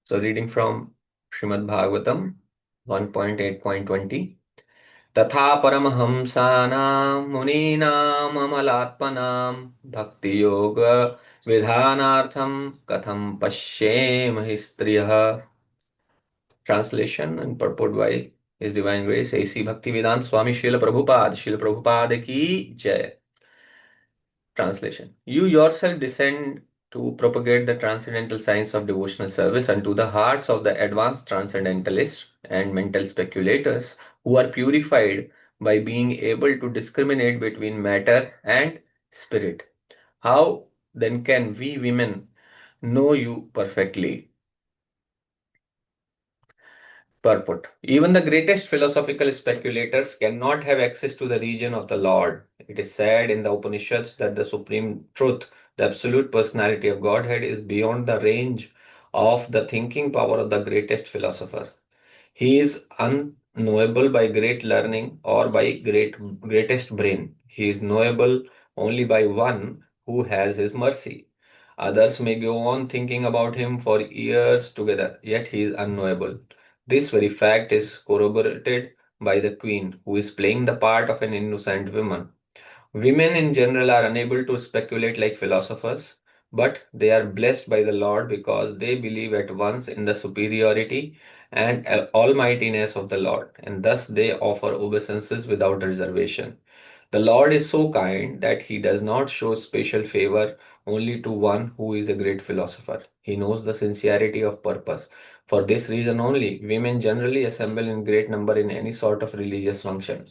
So, reading from Srimad Bhagavatam 1.8.20. तथा परमहंसानां मुनीनाम् अमलात्मनां भक्ति योग विधानार्थं कथं पश्येम स्त्रियः. Translation and purport by His Divine Grace A.C. Bhaktivedanta Swami Srila Prabhupada ki Jai. Translation. You yourself descend to propagate the transcendental science of devotional service unto the hearts of the advanced transcendentalists and mental speculators who are purified by being able to discriminate between matter and spirit. How then can we women know you perfectly? Purport. Even the greatest philosophical speculators cannot have access to the region of the Lord. It is said in the Upanishads that the supreme truth, the absolute personality of Godhead, is beyond the range of the thinking power of the greatest philosopher. He is unknowable by great learning or by greatest brain. He is knowable only by one who has his mercy. Others may go on thinking about him for years together, yet he is unknowable. This very fact is corroborated by the queen, who is playing the part of an innocent woman. Women in general are unable to speculate like philosophers, but they are blessed by the Lord because they believe at once in the superiority and almightiness of the Lord, and thus they offer obeisances without reservation. The Lord is so kind that He does not show special favor only to one who is a great philosopher. He knows the sincerity of purpose. For this reason only, women generally assemble in great number in any sort of religious function.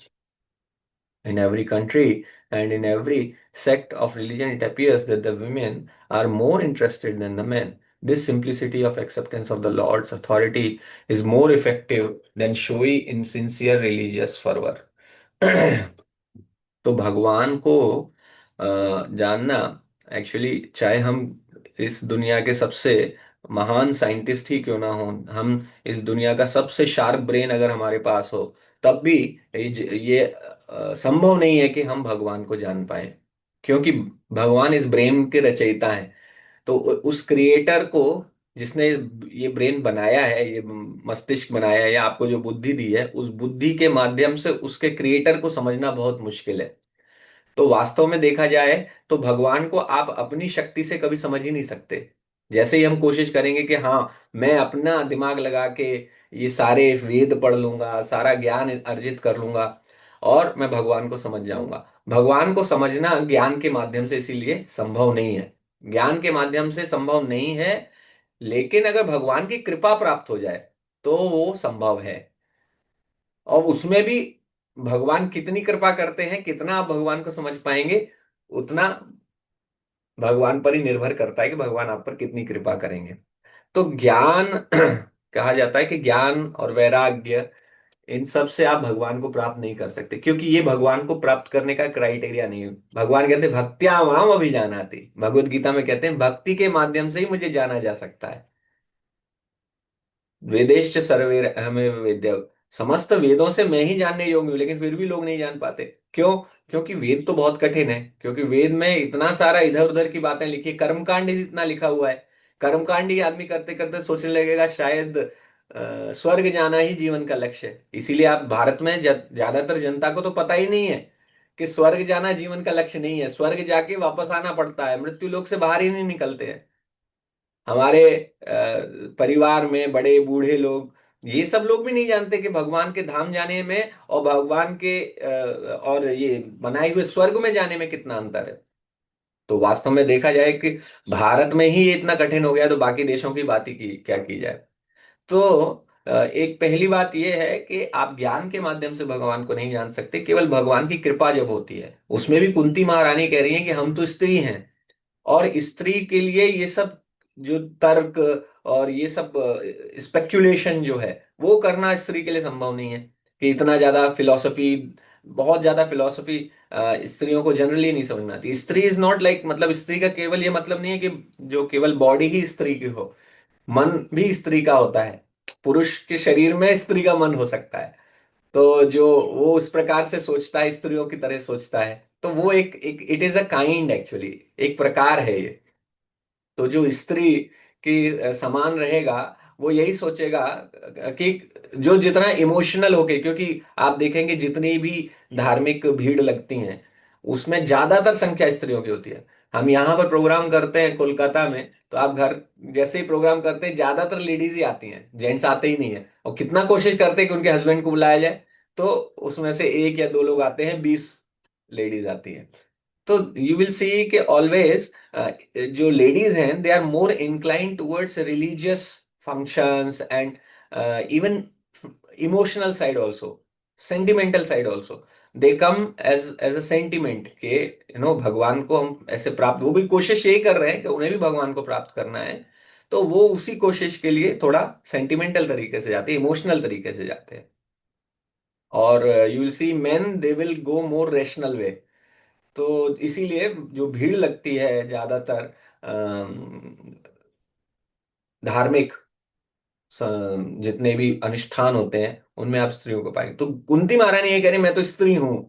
In every country and in every sect of religion, it appears that the women are more interested than the men. This simplicity of acceptance of the Lord's authority is more effective than showy, insincere religious fervor. तो भगवान को जानना, actually चाहे हम इस दुनिया के सबसे महान साइंटिस्ट ही क्यों ना हो, हम इस दुनिया का सबसे शार्प ब्रेन अगर हमारे पास हो, तब भी ये संभव नहीं है कि हम भगवान को जान पाए, क्योंकि भगवान इस ब्रेन के रचयिता हैं। तो उस क्रिएटर को, जिसने ये ब्रेन बनाया है, ये मस्तिष्क बनाया है या आपको जो बुद्धि दी है, उस बुद्धि के माध्यम से उसके क्रिएटर को समझना बहुत मुश्किल है। तो वास्तव में देखा जाए तो भगवान को आप अपनी शक्ति से कभी समझ ही नहीं सकते। जैसे ही हम कोशिश करेंगे कि हाँ, मैं अपना दिमाग लगा के ये सारे वेद पढ़ लूंगा, सारा ज्ञान अर्जित कर लूंगा और मैं भगवान को समझ जाऊंगा, भगवान को समझना ज्ञान के माध्यम से इसीलिए संभव नहीं है। ज्ञान के माध्यम से संभव नहीं है, लेकिन अगर भगवान की कृपा प्राप्त हो जाए तो वो संभव है। और उसमें भी भगवान कितनी कृपा करते हैं, कितना आप भगवान को समझ पाएंगे, उतना भगवान पर ही निर्भर करता है कि भगवान आप पर कितनी कृपा करेंगे। तो ज्ञान कहा जाता है कि ज्ञान और वैराग्य, इन सब से आप भगवान को प्राप्त नहीं कर सकते, क्योंकि ये भगवान को प्राप्त करने का क्राइटेरिया नहीं है। भगवान कहते हैं भक्त्या माम अभिजानाति, भगवत गीता में कहते हैं भक्ति के माध्यम से ही मुझे जाना जा सकता है। वेदेश्च सर्वे हमें वेद्य, समस्त वेदों से मैं ही जानने योग्य हूं, लेकिन फिर भी लोग नहीं जान पाते। क्यों? क्योंकि वेद तो बहुत कठिन है, क्योंकि वेद में इतना सारा इधर उधर की बातें लिखी, कर्मकांड ही इतना लिखा हुआ है। कर्मकांड ही आदमी करते करते सोचने लगेगा शायद स्वर्ग जाना ही जीवन का लक्ष्य है। इसीलिए आप भारत में ज्यादातर जनता को तो पता ही नहीं है कि स्वर्ग जाना जीवन का लक्ष्य नहीं है। स्वर्ग जाके वापस आना पड़ता है, मृत्यु लोक से बाहर ही नहीं निकलते हैं। हमारे परिवार में बड़े बूढ़े लोग, ये सब लोग भी नहीं जानते कि भगवान के धाम जाने में और भगवान के और ये बनाए हुए स्वर्ग में जाने में कितना अंतर है। तो वास्तव में देखा जाए कि भारत में ही ये इतना कठिन हो गया, तो बाकी देशों की बात ही की क्या की जाए। तो एक पहली बात यह है कि आप ज्ञान के माध्यम से भगवान को नहीं जान सकते, केवल भगवान की कृपा जब होती है। उसमें भी कुंती महारानी कह रही है कि हम तो स्त्री हैं, और स्त्री के लिए ये सब जो तर्क और ये सब स्पेक्यूलेशन जो है वो करना स्त्री के लिए संभव नहीं है। कि इतना ज्यादा फिलॉसफी, बहुत ज्यादा फिलॉसफी स्त्रियों को जनरली नहीं समझ में आती। स्त्री इज नॉट लाइक, मतलब स्त्री का केवल ये मतलब नहीं है कि जो केवल बॉडी ही स्त्री की हो, मन भी स्त्री का होता है। पुरुष के शरीर में स्त्री का मन हो सकता है। तो जो वो उस प्रकार से सोचता है, स्त्रियों की तरह सोचता है, तो वो एक एक it is a kind, actually एक प्रकार है ये। तो जो स्त्री की समान रहेगा, वो यही सोचेगा कि जो जितना इमोशनल होके, क्योंकि आप देखेंगे जितनी भी धार्मिक भीड़ लगती हैं उसमें ज्यादातर संख्या स्त्रियों की होती है। हम यहाँ पर प्रोग्राम करते हैं कोलकाता में, तो आप घर जैसे ही प्रोग्राम करते हैं ज्यादातर लेडीज ही आती हैं, जेंट्स आते ही नहीं है। और कितना कोशिश करते हैं कि उनके हस्बैंड को बुलाया जाए, तो उसमें से एक या दो लोग आते हैं, 20 लेडीज आती हैं। तो यू विल सी कि ऑलवेज जो लेडीज हैं they are more inclined towards religious functions and even emotional side also, sentimental side also. They come as a sentiment के भगवान को हम ऐसे प्राप्त, वो भी कोशिश यही कर रहे हैं कि उन्हें भी भगवान को प्राप्त करना है। तो वो उसी कोशिश के लिए थोड़ा सेंटिमेंटल तरीके से जाते हैं, इमोशनल तरीके से जाते हैं। और you will see men they will go more rational way. तो इसीलिए जो भीड़ लगती है ज्यादातर धार्मिक स- जितने भी अनुष्ठान होते हैं उनमें आप स्त्रियों को पाएंगे। तो कुंती महारानी ये कह रही मैं तो स्त्री हूं।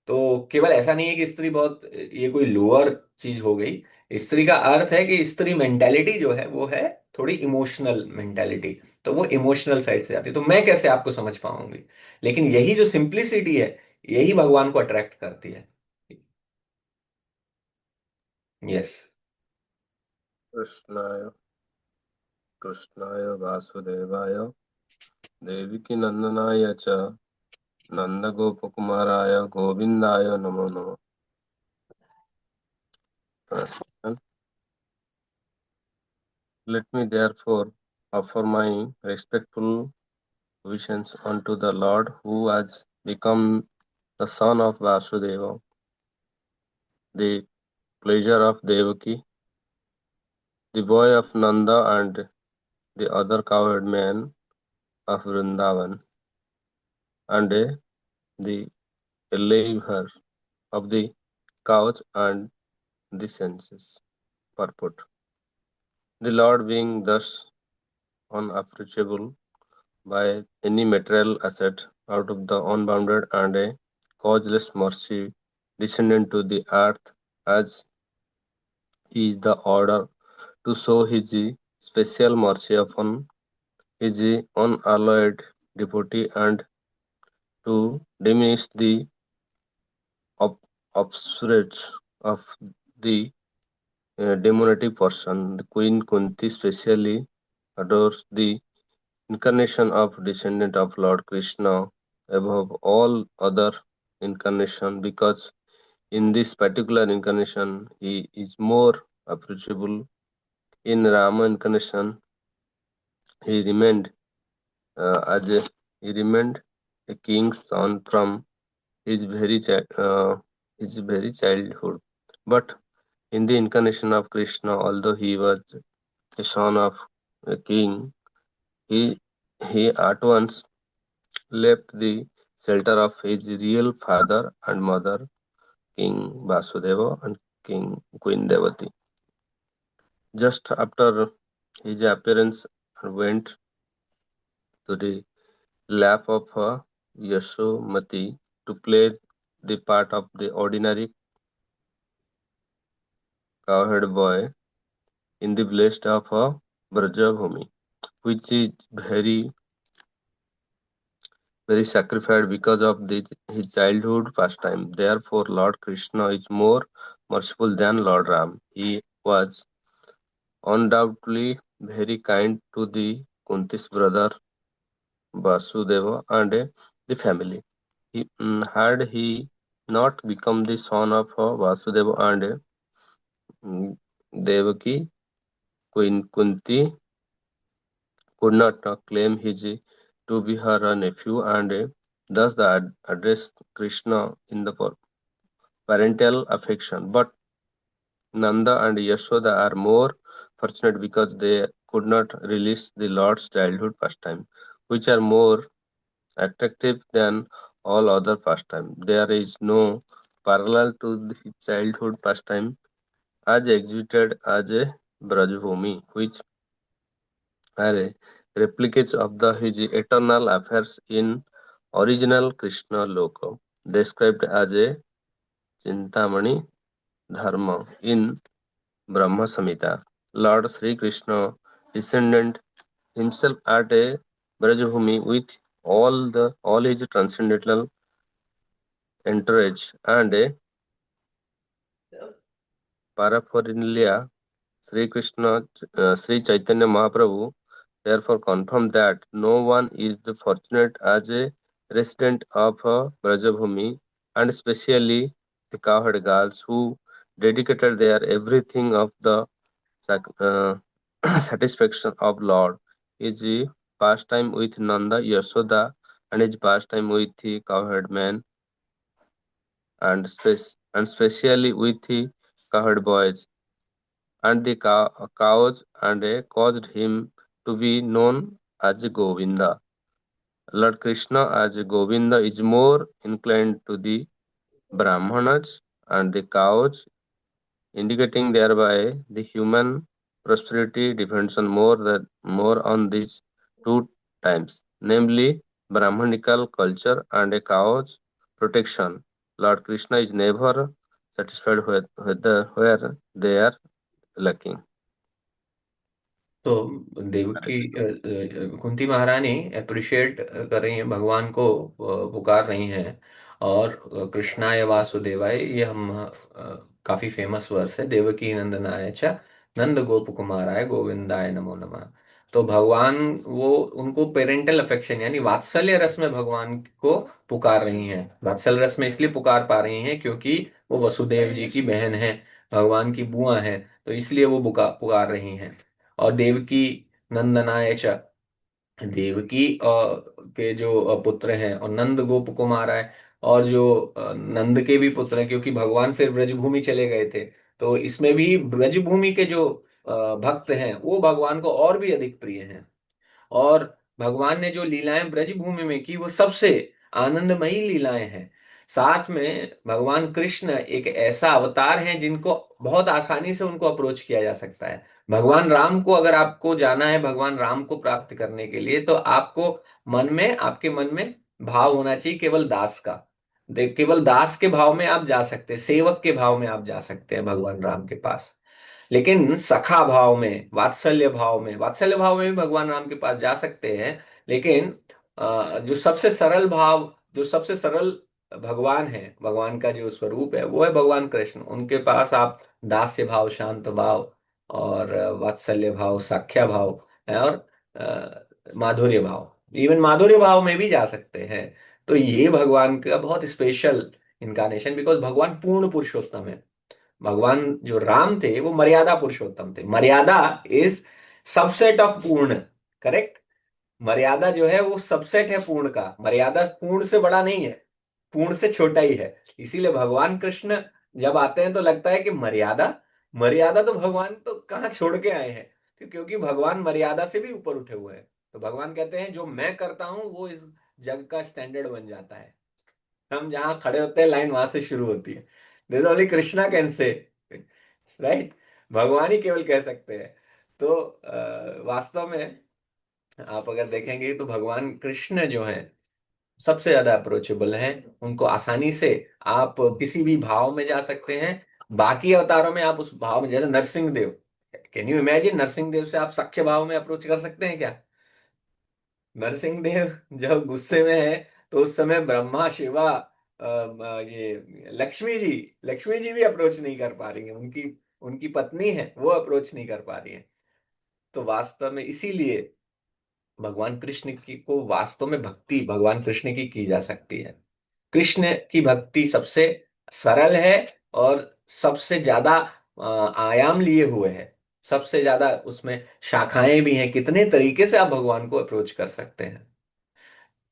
तो केवल ऐसा नहीं है कि स्त्री बहुत ये कोई लोअर चीज हो गई। स्त्री का अर्थ है कि स्त्री मेंटेलिटी जो है वो है थोड़ी इमोशनल मेंटेलिटी। तो वो इमोशनल साइड से आती है, तो मैं कैसे आपको समझ पाऊंगी। लेकिन यही जो सिंप्लिसिटी है यही भगवान को अट्रैक्ट करती है। यस। कृष्णाय कृष्णाय वासुदेवाय देवकी नंदनाय च नंदगोपकुमाराय गोविंदाय नमो नमः। Translation. Let me therefore offer my respectful obeisance unto the Lord who has become the son of Vasudeva, the pleasure of Devaki, the boy of Nanda and the other cowherd men of Vrindavan, and the laver of the couch and the senses. Purport. The Lord being thus unapproachable by any material asset out of the unbounded and a causeless mercy descended to the earth as is the order to show his special mercy upon his unalloyed devotee and to diminish the ob- obscurity of the demonic person. The Queen Kunti specially adores the incarnation of descendant of Lord Krishna above all other incarnation because in this particular incarnation he is more approachable. In Rama incarnation he remained as a, he remained a king's son from his very childhood. But in the incarnation of Krishna, although he was a son of a king, he he at once left the shelter of his real father and mother, King Vasudeva and Queen Devati. Just after his appearance, and went to the lap of Yasomati to play the part of the ordinary cowherd boy in the blessed of Brajabhumi, which is very sacrificed because of his childhood pastime. Therefore, Lord Krishna is more merciful than Lord Ram. He was undoubtedly very kind to the Kunti's brother Vasudeva and the family. Had he not become the son of Vasudeva and Devaki, Queen Kunti could not claim his to be her nephew and thus the address Krishna in the parental affection. But Nanda and Yashoda are more fortunate because they could not release the Lord's childhood pastime, which are more attractive than all other pastime. There is no parallel to the childhood pastime as exhibited as a Brajbhumi, which are replicates of his eternal affairs in original Krishna Loka, described as a Chintamani Dharma in Brahma Samhita. Lord Sri Krishna, descendant himself at a Brajabhumi with all his transcendental entourage and a paraphernalia. Sri Krishna, Sri Chaitanya Mahaprabhu therefore confirmed that no one is the fortunate as a resident of Brajabhumi, and especially the cowherd girls who dedicated their everything of the satisfaction of Lord. His pastime with Nanda, Yashoda, and his pastime with the cowherd man, and especially with the cowherd boys and the cows, and caused him to be known as Govinda. Lord Krishna as Govinda is more inclined to the Brahmanas and the cows, indicating thereby the human prosperity depends more on these two times, namely Brahmanical culture and a cow's protection. Lord Krishna is never satisfied where they are lacking. तो देवकी कुंती महारानी appreciate कर रही हैं, भगवान को पुकार रही हैं। और कृष्णाय वासुदेवाय, ये हम काफी फेमस वर्स है, देवकी नंदनाय च नंद गोप कुमाराय गोविंदाय नमो नमः। तो भगवान वो उनको पेरेंटल अफेक्शन यानी वात्सल्य रस में भगवान को पुकार रही हैं। वात्सल्य रस में इसलिए पुकार पा रही हैं क्योंकि वो वसुदेव जी की बहन है, भगवान की बुआ है, तो इसलिए वो पुकार रही हैं। और देवकी नंदनाय च, देवकी के जो पुत्र हैं, और नंद गोप कुमार है, और जो नंद के भी पुत्र हैं, क्योंकि भगवान फिर ब्रजभूमि चले गए थे। तो इसमें भी ब्रजभूमि के जो भक्त हैं वो भगवान को और भी अधिक प्रिय हैं। और भगवान ने जो लीलाएं ब्रजभूमि में की वो सबसे आनंदमयी लीलाएं हैं। साथ में भगवान कृष्ण एक ऐसा अवतार है जिनको बहुत आसानी से उनको अप्रोच किया जा सकता है। भगवान राम को अगर आपको जाना है, भगवान राम को प्राप्त करने के लिए, तो आपको आपके मन में भाव होना चाहिए केवल दास का। केवल दास के भाव में आप जा सकते हैं, सेवक के भाव में आप जा सकते हैं भगवान राम के पास। लेकिन सखा भाव में, वात्सल्य भाव में भी भगवान राम के पास जा सकते हैं। लेकिन जो सबसे सरल भाव, जो सबसे सरल भगवान है, भगवान का जो स्वरूप है वो है भगवान कृष्ण। उनके पास आप दास्य भाव, शांत भाव, और वात्सल्य भाव, साख्या भाव है, और माधुर्य भाव, इवन माधुर्य भाव में भी जा सकते हैं। तो ये भगवान का बहुत स्पेशल इनकारनेशन, बिकॉज भगवान पूर्ण पुरुषोत्तम है। भगवान जो राम थे वो मर्यादा पुरुषोत्तम थे। मर्यादा इज सबसेट ऑफ पूर्ण, करेक्ट। मर्यादा जो है वो सबसेट है पूर्ण का, मर्यादा पूर्ण से बड़ा नहीं है, पूर्ण से छोटा ही है। इसीलिए भगवान कृष्ण जब आते हैं तो लगता है कि मर्यादा, मर्यादा तो भगवान तो कहाँ छोड़ के आए हैं, क्योंकि भगवान मर्यादा से भी ऊपर उठे हुए हैं। तो भगवान कहते हैं जो मैं करता हूं वो इस जग का स्टैंडर्ड बन जाता है। हम जहां खड़े होते हैं लाइन वहां से शुरू होती है। This only Krishna can say, right. भगवान ही केवल कह सकते हैं। तो वास्तव में आप अगर देखेंगे तो भगवान कृष्ण जो है सबसे ज्यादा अप्रोचेबल हैं। उनको आसानी से आप किसी भी भाव में जा सकते हैं। बाकी अवतारों में आप उस भाव में, जैसे Narsingh Dev, can you imagine Narsingh Dev से आप सख्य भाव में अप्रोच कर सकते हैं क्या? नरसिंह देव जब गुस्से में है तो उस समय ब्रह्मा, शिवा, ये लक्ष्मी जी भी अप्रोच नहीं कर पा रही है, उनकी उनकी पत्नी है वो अप्रोच नहीं कर पा रही है। तो वास्तव में इसीलिए भगवान कृष्ण की को वास्तव में भक्ति भगवान कृष्ण की जा सकती है। कृष्ण की भक्ति सबसे सरल है, और सबसे ज्यादा आयाम लिए हुए है, सबसे ज्यादा उसमें शाखाएं भी हैं, कितने तरीके से आप भगवान को अप्रोच कर सकते हैं।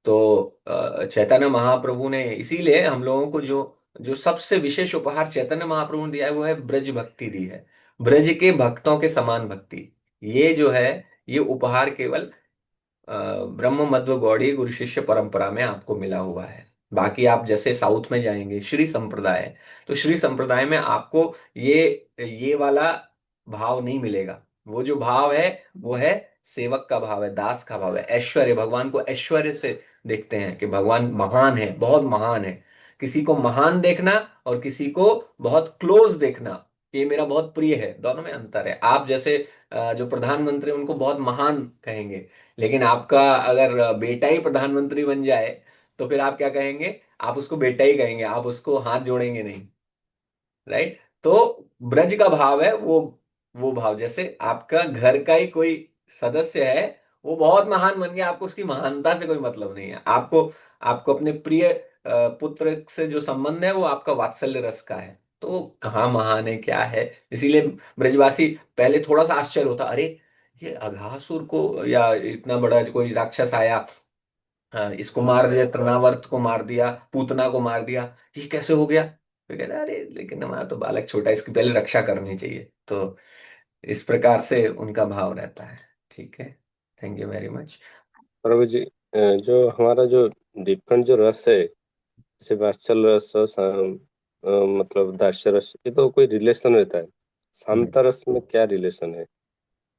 तो चैतन्य महाप्रभु ने, इसीलिए हम लोगों को जो जो सबसे विशेष उपहार चैतन्य महाप्रभु ने दिया है वो है ब्रज भक्ति दी है। ब्रज के भक्तों के समान भक्ति, ये जो है, ये उपहार केवल ब्रह्म मध्व गौड़ीय गुरु शिष्य परंपरा में आपको मिला हुआ है। बाकी आप जैसे साउथ में जाएंगे श्री संप्रदाय, तो श्री संप्रदाय में आपको ये वाला भाव नहीं मिलेगा। वो जो भाव है वो है सेवक का भाव है, दास का भाव है, ऐश्वर्य, भगवान को ऐश्वर्य से देखते हैं कि भगवान महान है, बहुत महान है। किसी को महान देखना और किसी को बहुत क्लोज देखना, ये मेरा बहुत प्रिय है। दोनों में अंतर है। आप जैसे जो प्रधानमंत्री उनको बहुत महान कहेंगे, लेकिन आपका अगर बेटा ही प्रधानमंत्री बन जाए तो फिर आप क्या कहेंगे? आप उसको बेटा ही कहेंगे, आप उसको हाथ जोड़ेंगे नहीं। राइट? तो ब्रज का भाव है वो भाव जैसे आपका घर का ही कोई सदस्य है, वो बहुत महान बन गया, आपको उसकी महानता से कोई मतलब नहीं है। आपको आपको अपने प्रिय पुत्र से जो संबंध है वो आपका वात्सल्य रस का है। तो कहाँ महान है क्या है? इसीलिए ब्रजवासी पहले थोड़ा सा आश्चर्य होता, अरे ये अघासुर को, या इतना बड़ा कोई राक्षस आया, इसको मार दिया, तृणावर्त को मार दिया, पूतना को मार दिया, ये कैसे हो गया? तो कहता है, अरे लेकिन हमारा तो बालक छोटा है, इसकी पहले रक्षा करनी चाहिए। तो इस प्रकार से उनका भाव रहता है। ठीक है। Thank you very much. Prabhu ji, जो हमारा जो डिफरेंट जो रस है, जैसे वात्सल्य रस, मतलब दास्य रस, ये तो कोई रिलेशन रहता है। शांत रस में क्या रिलेशन है?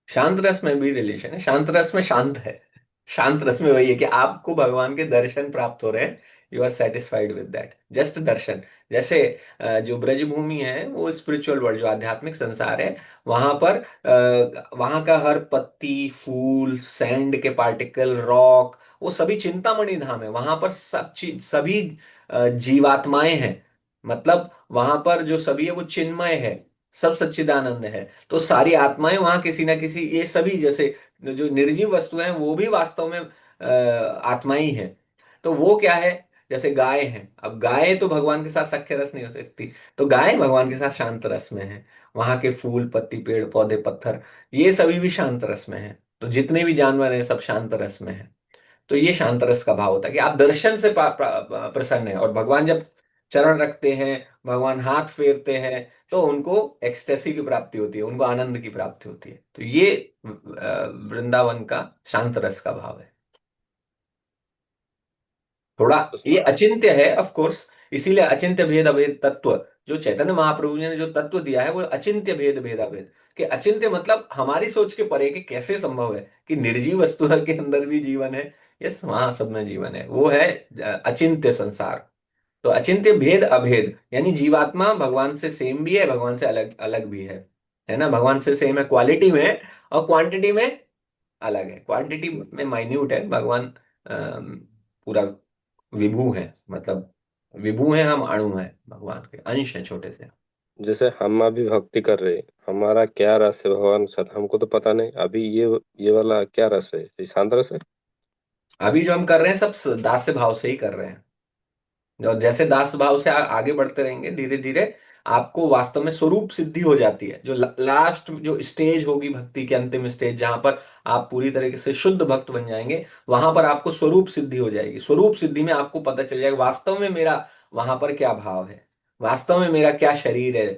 शांत रस में भी रिलेशन है। शांत रस में शांत है। शांत रस में वही है कि आपको भगवान के दर्शन प्राप्त हो रहे हैं, you are satisfied with that, just दर्शन। जैसे जो ब्रजभूमि है वो स्पिरिचुअल वर्ल्ड, जो आध्यात्मिक संसार है, वहां पर वहां का हर पत्ती, फूल, सैंड के पार्टिकल, रॉक, वो सभी चिंतामणि धाम है। वहां पर सब चीज, सभी जीवात्माएं हैं। मतलब वहां पर जो सभी है वो चिन्मय है, सब सच्चिदानंद है। तो सारी आत्माएं वहां किसी ना किसी, ये सभी जैसे जो निर्जीव वस्तु हैं वो भी वास्तव में आत्माएं ही हैं। तो वो क्या है? जैसे गाय है, अब गाय तो भगवान के साथ सख्य रस नहीं हो सकती, तो गाय भगवान के साथ शांत रस में है। वहां के फूल, पत्ती, पेड़ पौधे, पत्थर, ये सभी भी शांत रस में है। तो जितने भी जानवर हैं सब शांत रस में है। तो ये शांत रस का भाव होता है कि आप दर्शन से प्रसन्न है। और भगवान जब चरण रखते हैं, भगवान हाथ फेरते हैं, तो उनको एक्सटेसी की प्राप्ति होती है, उनको आनंद की प्राप्ति होती है। तो ये वृंदावन का शांत रस का भाव है। थोड़ा उस ये अचिंत्य है ऑफ कोर्स, इसीलिए अचिंत्य भेद अभेद तत्व, जो चैतन्य महाप्रभु जी ने जो तत्व दिया है वो अचिंत्य भेद भेदाभेद। कि अचिंत्य मतलब हमारी सोच के परे, कि कैसे संभव है कि निर्जीव वस्तु के अंदर भी जीवन है। यस, वहां सब में जीवन है, वो है अचिंत्य संसार। तो अचिंत्य भेद अभेद यानी जीवात्मा भगवान से सेम भी है, भगवान से अलग अलग भी है ना? भगवान से सेम है क्वालिटी में, और क्वांटिटी में अलग है। क्वांटिटी में माइन्यूट है भगवान, पूरा विभू है। मतलब विभू है, हम अणु है, भगवान के अंश है, छोटे से। जैसे हम अभी भक्ति कर रहे हैं, हमारा क्या रस है भगवान के साथ, हमको तो पता नहीं। अभी ये वाला क्या रस है? ये शांत रस है। अभी जो हम कर रहे हैं सब दास्य भाव से ही कर रहे हैं। और जैसे दास भाव से आगे बढ़ते रहेंगे धीरे धीरे, आपको वास्तव में स्वरूप सिद्धि हो जाती है। जो लास्ट जो स्टेज होगी भक्ति की, अंतिम स्टेज, जहां पर आप पूरी तरीके से शुद्ध भक्त बन जाएंगे, वहां पर आपको स्वरूप सिद्धि हो जाएगी। स्वरूप सिद्धि में आपको पता चल जाएगा वास्तव में मेरा वहां पर क्या भाव है, वास्तव में मेरा क्या शरीर है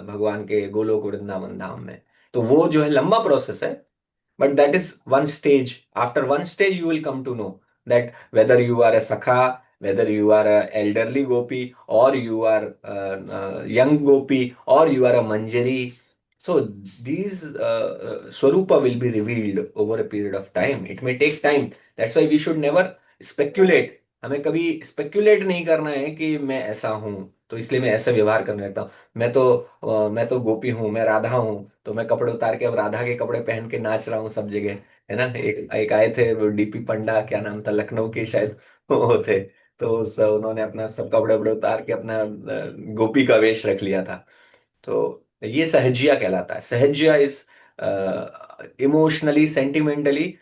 भगवान के गोलोक वृंदावन धाम में। तो वो जो है लंबा प्रोसेस है, but that is one stage. After one stage you will come to know that whether you are a sakha, whether you are a elderly gopi, or you are young gopi, or you are a manjari. So these swarupa will be revealed over a period of time. It may take time. That's why we should never speculate. हमें कभी speculate नहीं करना है कि मैं ऐसा हूं तो इसलिए मैं ऐसा व्यवहार करने लगता हूँ। मैं तो गोपी हूँ, मैं राधा हूँ, तो मैं कपड़े उतार के अब राधा के कपड़े पहन के नाच रहा हूँ सब जगह। है ना? एक एक आए थे वो डीपी पंडा, क्या नाम था, लखनऊ के शायद वो थे। तो उन्होंने अपना सब कपड़े वपड़े उतार के अपना गोपी का वेश रख लिया था। तो ये सहजिया कहलाता है। Sahajiya is emotionally, sentimentally,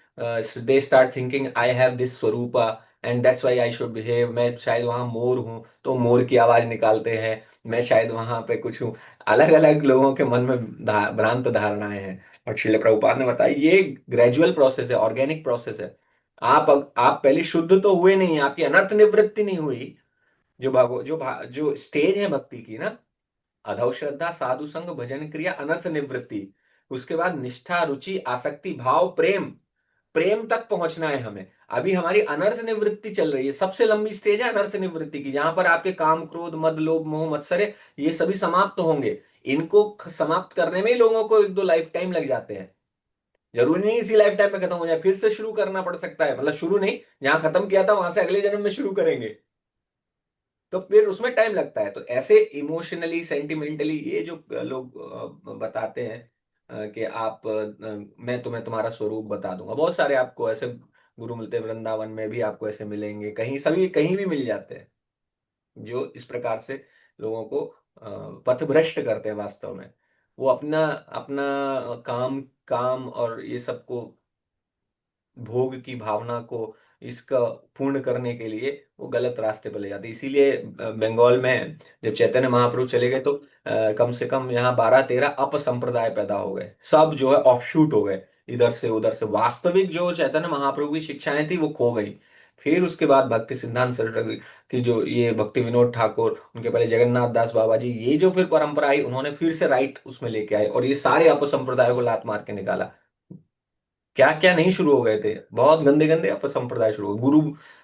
they start thinking I have this swarupa and that's why I should behave. मैं शायद वहां मोर हूं तो मोर की आवाज निकालते हैं, मैं शायद वहां पे कुछ हूँ। अलग अलग लोगों के मन में भ्रांत धारणाएं हैं। और श्रील प्रभुपाद ने बताया ये ग्रेजुअल प्रोसेस है, ऑर्गेनिक प्रोसेस है। आप पहले शुद्ध तो हुए नहीं, आपकी अनर्थ निवृत्ति नहीं हुई। जो स्टेज है भक्ति की ना, अधौ श्रद्धा, साधु संग, भजन क्रिया, अनर्थ निवृत्ति, उसके बाद निष्ठा, रुचि, आसक्ति, भाव, प्रेम। प्रेम तक पहुंचना है हमें। अभी हमारी अनर्थ निवृत्ति चल रही है, सबसे लंबी स्टेज है अनर्थ निवृत्ति की, जहां पर आपके काम, क्रोध, मद, लोभ, मोह, मत्सर, ये सभी समाप्त होंगे। इनको समाप्त करने में ही लोगों को एक दो लाइफ टाइम लग जाते हैं। जरूरी नहीं इसी लाइफ टाइम में खत्म हो जाए, फिर से शुरू करना पड़ सकता है। मतलब शुरू नहीं, जहां खत्म किया था वहां से अगले जन्म में शुरू करेंगे। तो फिर उसमें टाइम लगता है। तो ऐसे इमोशनली सेंटिमेंटली ये जो लोग बताते हैं कि आप मैं तुम्हें तुम्हारा स्वरूप बता दूंगा, बहुत सारे आपको ऐसे गुरु मिलते हैं, वृंदावन में भी आपको ऐसे मिलेंगे, कहीं सभी कहीं भी मिल जाते हैं, जो इस प्रकार से लोगों को पथभ्रष्ट करते हैं वास्तव में। वो अपना अपना काम काम और ये सबको, भोग की भावना को इसका पूर्ण करने के लिए वो गलत रास्ते पर ले जाते हैं। इसीलिए बंगाल में जब चैतन्य महाप्रभु चले गए तो कम से कम यहाँ 12-13 अपसंप्रदाय पैदा हो गए, सब जो है ऑफशूट हो गए, इधर से उधर से। वास्तविक जो चैतन्य महाप्रभु की शिक्षाएं थी वो खो गई। फिर उसके बाद भक्ति सिद्धांत सरस्वती की जो ये भक्ति विनोद ठाकुर, उनके पहले जगन्नाथ दास बाबा जी, ये जो फिर परंपरा आई, उन्होंने फिर से राइट उसमें लेके आए और ये सारे अपसंप्रदायों को लात मार के निकाला। क्या क्या नहीं शुरू हो गए थे, बहुत गंदे गंदे अपसंप्रदाय शुरू हो गए। गुरु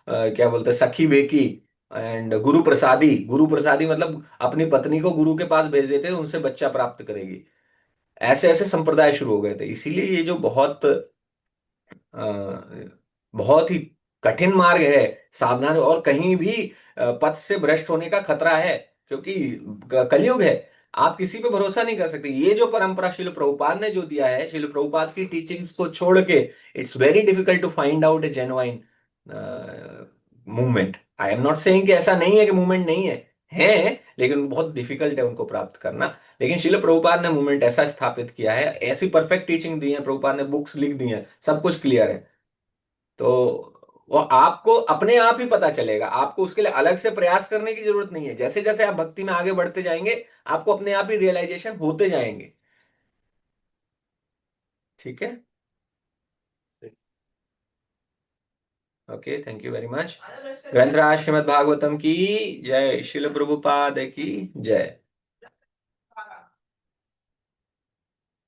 क्या बोलते हैं, सखी बेकी एंड गुरु प्रसादी। गुरु प्रसादी मतलब अपनी पत्नी को गुरु के पास भेज देते हैं, उनसे बच्चा प्राप्त करेगी। ऐसे ऐसे संप्रदाय शुरू हो गए थे। इसीलिए ये जो बहुत बहुत ही कठिन मार्ग है, सावधान। और कहीं भी पथ से भ्रष्ट होने का खतरा है, क्योंकि कलयुग है। आप किसी पे भरोसा नहीं कर सकते। ये जो परंपरा शिल प्रभुपाद ने जो दिया है, शिल प्रभुपाद की टीचिंग्स को छोड़ के, it's very difficult to find out a genuine movement. I am not saying कि ऐसा नहीं है कि मूवमेंट नहीं है लेकिन बहुत डिफिकल्ट है उनको प्राप्त करना। लेकिन शिल प्रभुपाद ने मूवमेंट ऐसा स्थापित किया है, ऐसी परफेक्ट टीचिंग दी है प्रभुपाद ने, बुक्स लिख दी हैं, सब कुछ क्लियर है। तो वो आपको अपने आप ही पता चलेगा, आपको उसके लिए अलग से प्रयास करने की जरूरत नहीं है। जैसे जैसे आप भक्ति में आगे बढ़ते जाएंगे, आपको अपने आप ही रियलाइजेशन होते जाएंगे। ठीक है। Okay, thank you very much. Granthraj Shrimad Bhagavatam की जय, शिल प्रभुपाद की जय।